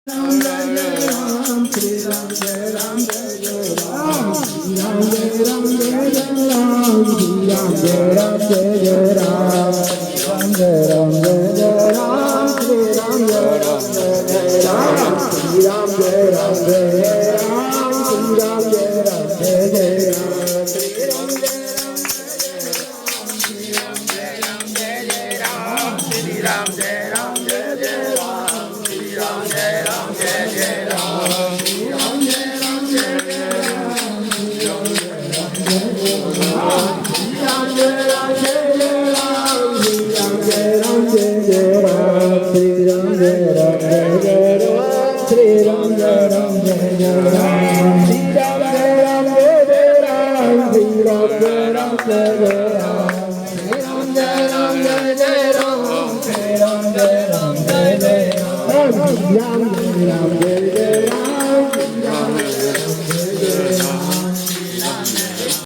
Ram Jai Ram, Shri Ram Jai Ram Jai Jai Ram, Shri Ram Jai Ram Jai Jai Ram, Shri Ram Jai Ram Jai Jai Ram, Ram Jai Ram Jai Jai Ram, Shri Ram Jai Ram Jai Jai Ram, Shri Ram Jai Ram Jai Jai Ram, Shri Ram Jai Ram Jai Jai Ram, Shri Ram Jai Ram Jai Jai Ram, Shri Ram Jai Ram Jai Jai Ram, Shri Ram Jai Ram Jai Jai Ram, Shri Ram Jai Ram Jai Jai Ram, Shri Ram Jai Ram Jai Jai Ram, Shri Ram Jai Ram Jai Jai Ram, Shri Ram Jai Ram Jai Jai Ram, Shri Ram Jai Ram Jai Jai Ram, Shri Ram Jai Ram Jai Jai Ram, Shri Ram Jai Ram Jai Jai Ram, Shri Ram Jai Ram Jai